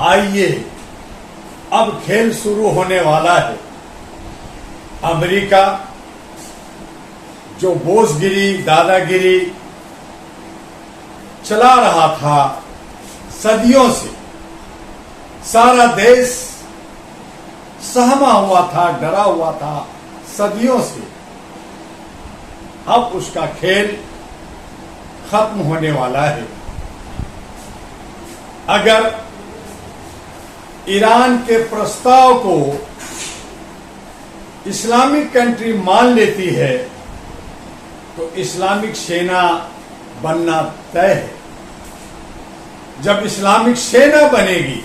आइए अब खेल शुरू होने वाला है। अमेरिका जो बोसगिरी, दादागिरी चला रहा था सदियों से, सारा देश सहमा हुआ था, डरा हुआ था सदियों से, अब उसका खेल खत्म होने वाला है। अगर ईरान के प्रस्ताव को इस्लामिक कंट्री मान लेती है तो इस्लामिक सेना बनना तय है। जब इस्लामिक सेना बनेगी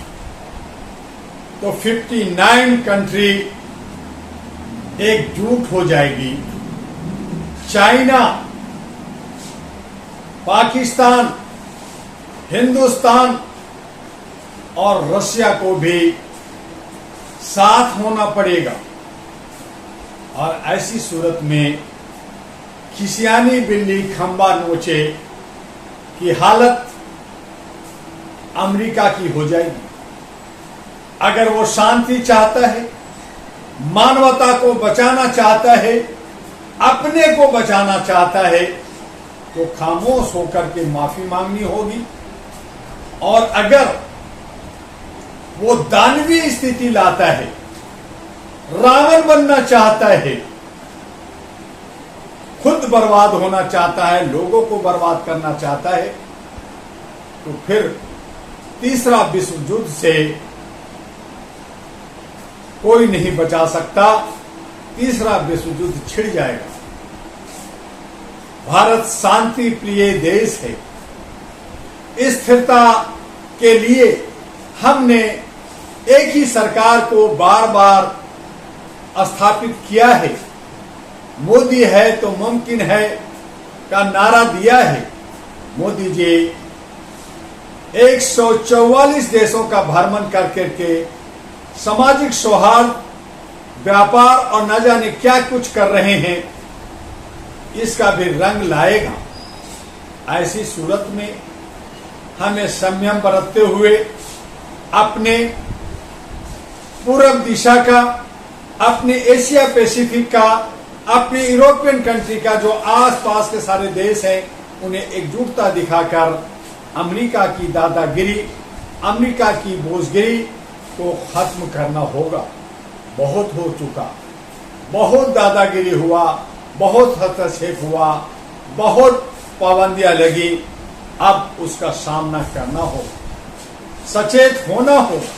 तो 59 कंट्री एकजुट हो जाएगी। चाइना, पाकिस्तान, हिंदुस्तान और रशिया को भी साथ होना पड़ेगा और ऐसी सूरत में खिसियानी बिल्ली खंबा नोचे की हालत अमेरिका की हो जाएगी। अगर वो शांति चाहता है, मानवता को बचाना चाहता है, अपने को बचाना चाहता है, तो खामोश होकर के माफी मांगनी होगी। और अगर वो दानवी स्थिति लाता है, रावण बनना चाहता है, खुद बर्बाद होना चाहता है, लोगों को बर्बाद करना चाहता है, तो फिर तीसरा विश्व युद्ध से कोई नहीं बचा सकता। तीसरा विश्व युद्ध छिड़ जाएगा। भारत शांति प्रिय देश है। स्थिरता के लिए हमने एक ही सरकार को बार बार स्थापित किया है। मोदी है तो मुमकिन है का नारा दिया है। मोदी जी 144 देशों का भ्रमण करके सामाजिक सौहार्द, व्यापार और न जाने क्या कुछ कर रहे हैं, इसका भी रंग लाएगा। ऐसी सूरत में हमें संयम बरतते हुए अपने पूर्व दिशा का, अपने एशिया पैसिफिक का, अपने यूरोपियन कंट्री का, जो आसपास के सारे देश हैं, उन्हें एकजुटता दिखाकर अमेरिका की दादागिरी, अमेरिका की बोसगिरी को खत्म करना होगा। बहुत हो चुका, बहुत दादागिरी हुआ, बहुत हस्तक्षेप हुआ, बहुत पाबंदियां लगी। अब उसका सामना करना होगा, सचेत होना होगा।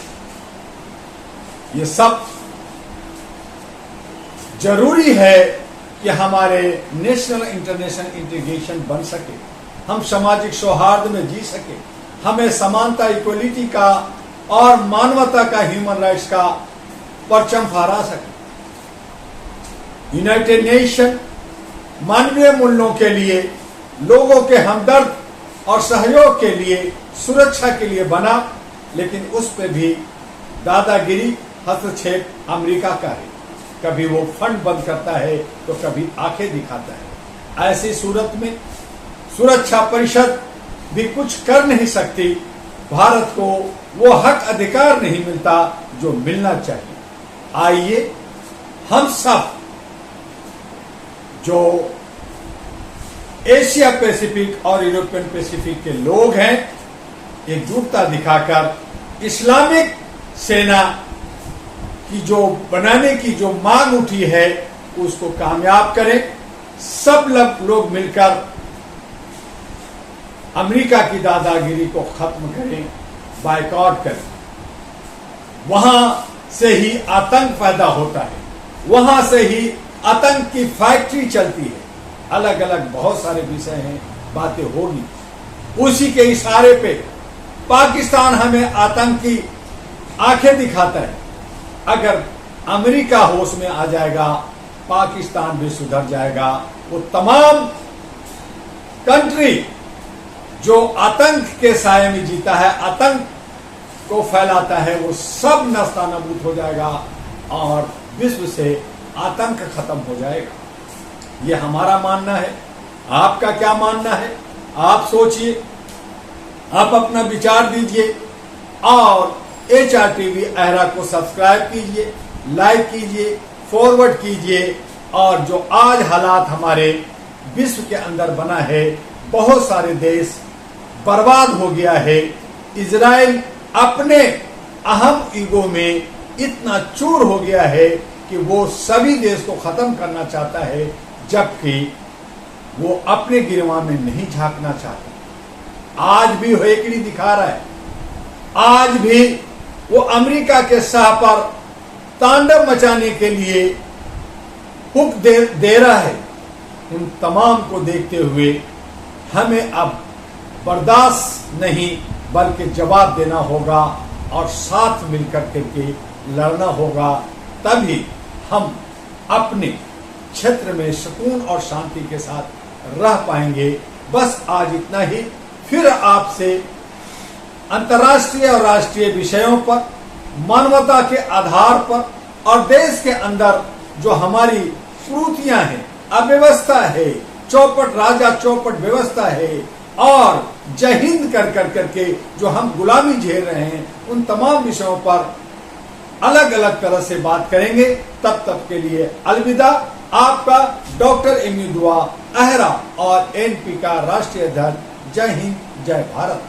ये सब जरूरी है कि हमारे नेशनल इंटरनेशनल इंटीग्रेशन बन सके, हम सामाजिक सौहार्द में जी सके, हमें समानता, इक्वलिटी का और मानवता का, ह्यूमन राइट्स का परचम फहरा सके। यूनाइटेड नेशन मानवीय मूल्यों के लिए, लोगों के हमदर्द और सहयोग के लिए, सुरक्षा के लिए बना, लेकिन उस पर भी दादागिरी, हस्तक्षेप अमेरिका का है। कभी वो फंड बंद करता है तो कभी आंखें दिखाता है। ऐसी सूरत में सुरक्षा परिषद भी कुछ कर नहीं सकती। भारत को वो हक अधिकार नहीं मिलता जो मिलना चाहिए। आइए हम सब जो एशिया पैसिफिक और यूरोपियन पैसिफिक के लोग हैं, एकजुटता दिखाकर इस्लामिक सेना की जो बनाने की जो मांग उठी है, उसको कामयाब करें। सब लोग मिलकर अमेरिका की दादागिरी को खत्म करें, बायकॉट करें। वहां से ही आतंक पैदा होता है, वहां से ही आतंक की फैक्ट्री चलती है। अलग अलग बहुत सारे विषय हैं, बातें होगी। उसी के इशारे पे पाकिस्तान हमें आतंक की आंखें दिखाता है। अगर अमेरिका होश में आ जाएगा, पाकिस्तान भी सुधर जाएगा। वो तमाम कंट्री जो आतंक के साये में जीता है, आतंक को फैलाता है, वो सब नस्तानाबूद हो जाएगा और विश्व से आतंक खत्म हो जाएगा। ये हमारा मानना है। आपका क्या मानना है? आप सोचिए, आप अपना विचार दीजिए और HRTV अहरा को सब्सक्राइब कीजिए, लाइक कीजिए, फॉरवर्ड कीजिए। और जो आज हालात हमारे विश्व के अंदर बना है, बहुत सारे देश बर्बाद हो गया है। इजराइल अपने अहम ईगो में इतना चूर हो गया है कि वो सभी देश को खत्म करना चाहता है, जबकि वो अपने गिरवा में नहीं झांकना चाहता। आज भी हेकड़ी दिखा रहा है, आज भी वो अमेरिका के शाह पर तांडव मचाने के लिए हुक दे रहा है। इन तमाम को देखते हुए हमें अब बर्दाश्त नहीं बल्कि जवाब देना होगा और साथ मिलकर के लड़ना होगा। तभी हम अपने क्षेत्र में सुकून और शांति के साथ रह पाएंगे। बस आज इतना ही। फिर आपसे अंतर्राष्ट्रीय और राष्ट्रीय विषयों पर, मानवता के आधार पर और देश के अंदर जो हमारी त्रुटियां हैं, अव्यवस्था है, चौपट राजा चौपट व्यवस्था है और जय हिंद कर करके जो हम गुलामी झेल रहे हैं, उन तमाम विषयों पर अलग अलग तरह से बात करेंगे। तब के लिए अलविदा। आपका डॉक्टर एमी दुआ अहरा और NP का राष्ट्रीय अध्यक्ष। जय हिंद, जय भारत।